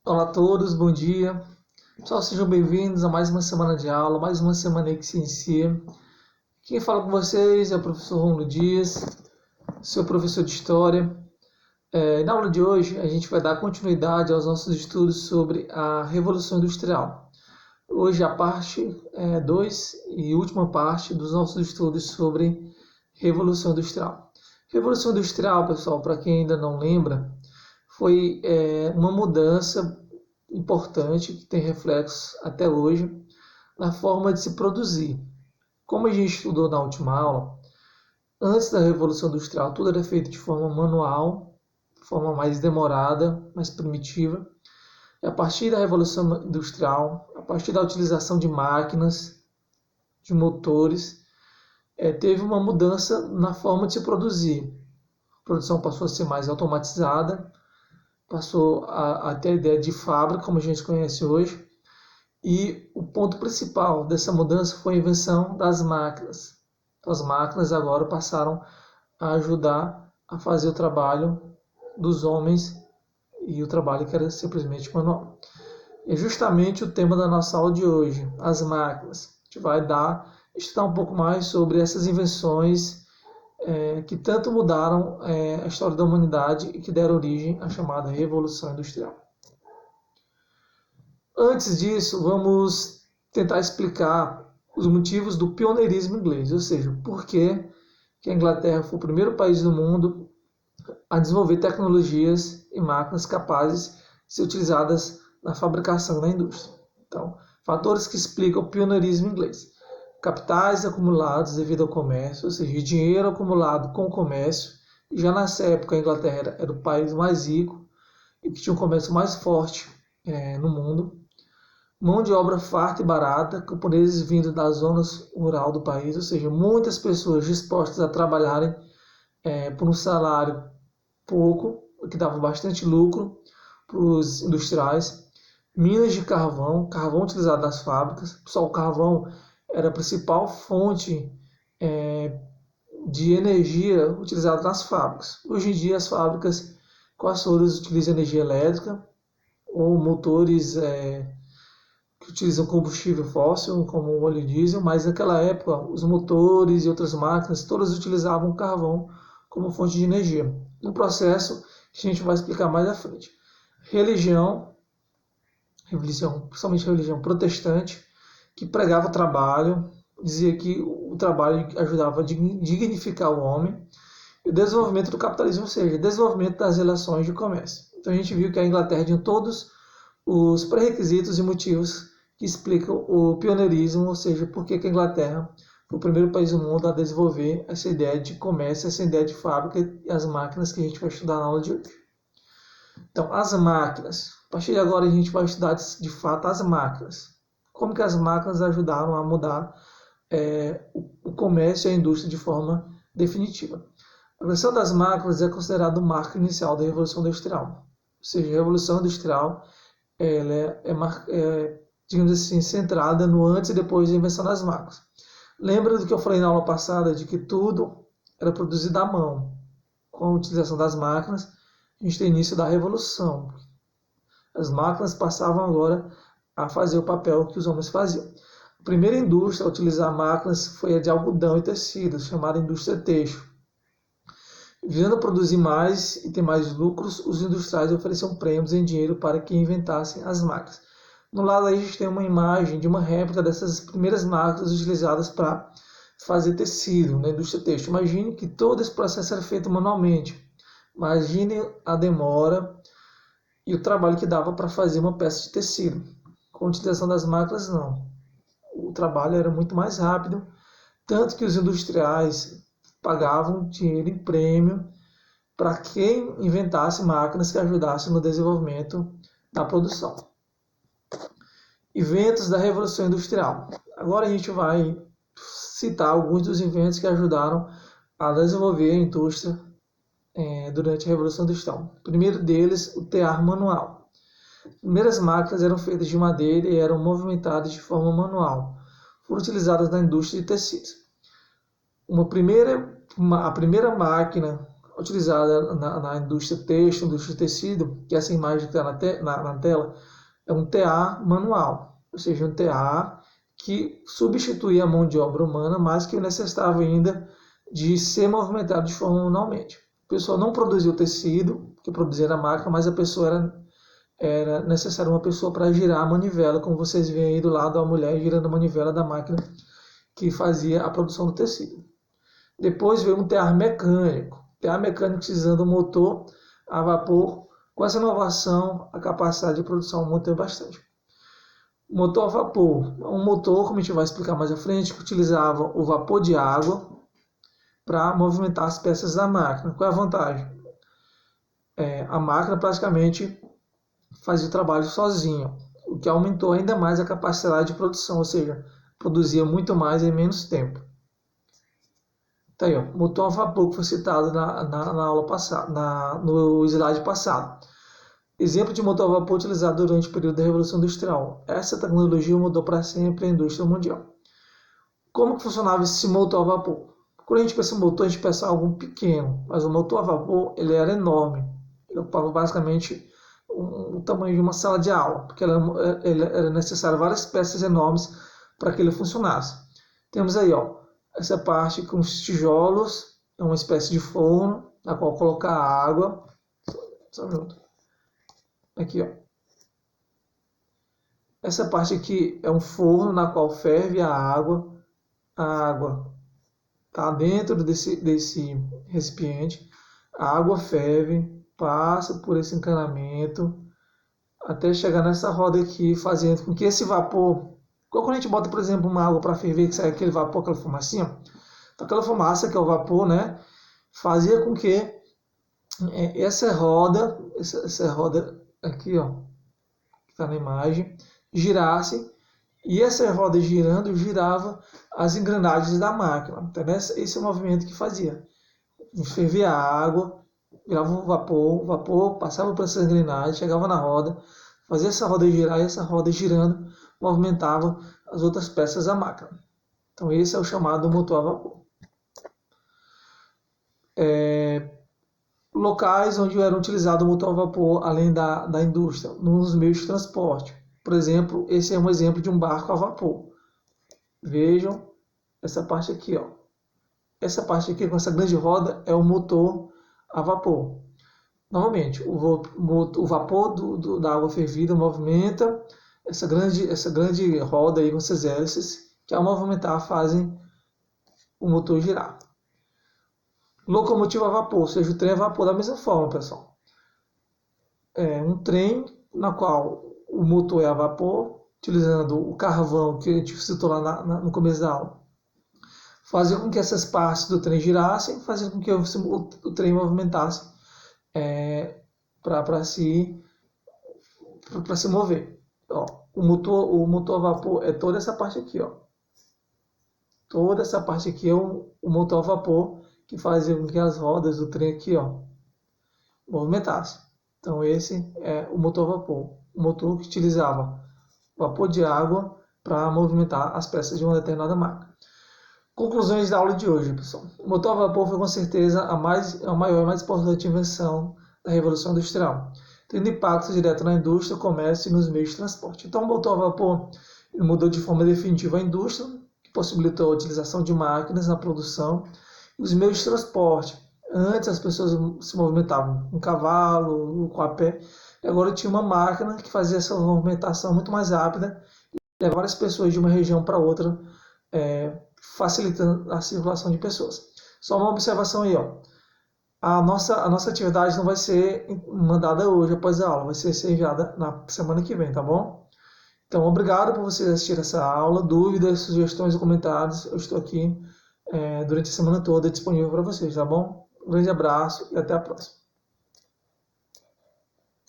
Olá a todos, bom dia. Pessoal, sejam bem-vindos a mais uma semana de aula, mais uma semana aí que se inicia. Quem fala com vocês é o professor Romulo Dias, seu professor de História. Na aula de hoje, a gente vai dar continuidade aos nossos estudos sobre a Revolução Industrial. Hoje a parte 2 e última parte dos nossos estudos sobre Revolução Industrial. Revolução Industrial, pessoal, para quem ainda não lembra, foi uma mudança importante que tem reflexos até hoje na forma de se produzir. Como a gente estudou na última aula, antes da Revolução Industrial tudo era feito de forma manual, de forma mais demorada, mais primitiva. E a partir da Revolução Industrial, a partir da utilização de máquinas, de motores, teve uma mudança na forma de se produzir. A produção passou a ser mais automatizada, passou a ter a ideia de fábrica, como a gente conhece hoje, e o ponto principal dessa mudança foi a invenção das máquinas. Então, as máquinas agora passaram a ajudar a fazer o trabalho dos homens e o trabalho que era simplesmente manual. É justamente o tema da nossa aula de hoje, as máquinas. A gente vai estudar um pouco mais sobre essas invenções que tanto mudaram a história da humanidade e que deram origem à chamada Revolução Industrial. Antes disso, vamos tentar explicar os motivos do pioneirismo inglês, ou seja, por que a Inglaterra foi o primeiro país do mundo a desenvolver tecnologias e máquinas capazes de ser utilizadas na fabricação da indústria. Então, fatores que explicam o pioneirismo inglês. Capitais acumulados devido ao comércio, ou seja, dinheiro acumulado com o comércio. Já nessa época a Inglaterra era o país mais rico e que tinha um comércio mais forte no mundo. Mão de obra farta e barata, camponeses vindo das zonas rurais do país, ou seja, muitas pessoas dispostas a trabalharem por um salário pouco, o que dava bastante lucro para os industriais. Minas de carvão utilizado nas fábricas. Só o carvão era a principal fonte de energia utilizada nas fábricas. Hoje em dia as fábricas quase todas utilizam energia elétrica ou motores que utilizam combustível fóssil, como o óleo diesel, mas naquela época os motores e outras máquinas todas utilizavam carvão como fonte de energia. Um processo que a gente vai explicar mais à frente. Religião, principalmente religião protestante, que pregava o trabalho, dizia que o trabalho ajudava a dignificar o homem, e o desenvolvimento do capitalismo, ou seja, o desenvolvimento das relações de comércio. Então a gente viu que a Inglaterra tinha todos os pré-requisitos e motivos que explicam o pioneirismo, ou seja, por que a Inglaterra foi o primeiro país do mundo a desenvolver essa ideia de comércio, essa ideia de fábrica e as máquinas que a gente vai estudar na aula de hoje. Então, as máquinas. A partir de agora a gente vai estudar de fato as máquinas. Como que as máquinas ajudaram a mudar o comércio e a indústria de forma definitiva. A invenção das máquinas é considerada o marco inicial da Revolução Industrial. Ou seja, a Revolução Industrial digamos assim, centrada no antes e depois da invenção das máquinas. Lembra do que eu falei na aula passada, de que tudo era produzido à mão. Com a utilização das máquinas, a gente tem início da Revolução. As máquinas passavam agora a fazer o papel que os homens faziam. A primeira indústria a utilizar máquinas foi a de algodão e tecidos, chamada indústria têxtil. Visando produzir mais e ter mais lucros, os industriais ofereciam prêmios em dinheiro para que inventassem as máquinas. No lado aí a gente tem uma imagem de uma réplica dessas primeiras máquinas utilizadas para fazer tecido na indústria têxtil. Imagine que todo esse processo era feito manualmente. Imagine a demora e o trabalho que dava para fazer uma peça de tecido. Com a utilização das máquinas, não. O trabalho era muito mais rápido, tanto que os industriais pagavam dinheiro em prêmio para quem inventasse máquinas que ajudassem no desenvolvimento da produção. Eventos da Revolução Industrial. Agora a gente vai citar alguns dos eventos que ajudaram a desenvolver a indústria durante a Revolução Industrial. O primeiro deles, o tear manual. As primeiras máquinas eram feitas de madeira e eram movimentadas de forma manual. Foram utilizadas na indústria de tecidos. A primeira máquina utilizada na indústria têxtil, indústria de tecido, que essa imagem que está na tela, é um TA manual, ou seja, um TA que substituía a mão de obra humana, mas que necessitava ainda de ser movimentado de forma manualmente. A pessoa não produzia o tecido, que produzia na máquina, mas a pessoa era necessário uma pessoa para girar a manivela, como vocês veem aí do lado, a mulher girando a manivela da máquina que fazia a produção do tecido. Depois veio um tear mecânico. Tear mecânico precisando do motor a vapor. Com essa inovação, a capacidade de produção aumentou bastante. Motor a vapor. Um motor, como a gente vai explicar mais à frente, que utilizava o vapor de água para movimentar as peças da máquina. Qual é a vantagem? A máquina praticamente fazia o trabalho sozinha, o que aumentou ainda mais a capacidade de produção, ou seja, produzia muito mais em menos tempo. Tá aí, ó, motor a vapor que foi citado na aula passada, no slide passado. Exemplo de motor a vapor utilizado durante o período da Revolução Industrial. Essa tecnologia mudou para sempre a indústria mundial. Como que funcionava esse motor a vapor? Quando a gente pensa em motor, a gente pensa em algo pequeno, mas o motor a vapor ele era enorme. Ele ocupava basicamente o tamanho de uma sala de aula, porque era necessário várias peças enormes para que ele funcionasse. Temos aí, ó, essa parte com os tijolos, é uma espécie de forno, na qual colocar água. Só um minuto. Aqui, ó. Essa parte aqui é um forno na qual ferve a água. A água está dentro desse recipiente. A água ferve, passa por esse encanamento, até chegar nessa roda aqui, fazendo com que esse vapor, quando a gente bota, por exemplo, uma água para ferver, que sai aquele vapor, aquela fumacinha, então aquela fumaça que é o vapor, né, fazia com que essa roda aqui, ó, que está na imagem, girasse, e essa roda girando, girava as engrenagens da máquina, entendeu? Esse é o movimento que fazia. Fervia a água, virava o vapor passava por essas engrenagens, chegava na roda, fazia essa roda girar, e essa roda girando movimentava as outras peças da máquina. Então esse é o chamado motor a vapor. Locais onde era utilizado o motor a vapor, além da indústria, nos meios de transporte. Por exemplo, esse é um exemplo de um barco a vapor. Vejam essa parte aqui, ó. Essa parte aqui com essa grande roda é o motor a vapor. Novamente, o vapor da água fervida movimenta essa grande roda aí com essas hélices, que ao movimentar fazem o motor girar. Locomotiva a vapor, ou seja, o trem a vapor da mesma forma, pessoal. É um trem na qual o motor é a vapor, utilizando o carvão que a gente citou lá no começo da aula. Fazer com que essas partes do trem girassem, fazer com que o trem movimentasse para se mover. Ó, o motor a vapor é toda essa parte aqui, ó. Toda essa parte aqui é o motor a vapor que fazia com que as rodas do trem aqui, ó, movimentassem. Então esse é o motor a vapor, o motor que utilizava vapor de água para movimentar as peças de uma determinada máquina. Conclusões da aula de hoje, pessoal. O motor a vapor foi com certeza a maior e mais importante invenção da Revolução Industrial, tendo impacto direto na indústria, comércio e nos meios de transporte. Então, o motor a vapor mudou de forma definitiva a indústria, que possibilitou a utilização de máquinas na produção e os meios de transporte. Antes as pessoas se movimentavam com cavalo, com a pé, e agora tinha uma máquina que fazia essa movimentação muito mais rápida e levava as pessoas de uma região para outra, facilitando a circulação de pessoas. Só uma observação aí, ó. A nossa atividade não vai ser mandada hoje após a aula, vai ser enviada na semana que vem, tá bom? Então, obrigado por vocês assistirem essa aula. Dúvidas, sugestões ou comentários, eu estou aqui durante a semana toda disponível para vocês, tá bom? Um grande abraço e até a próxima.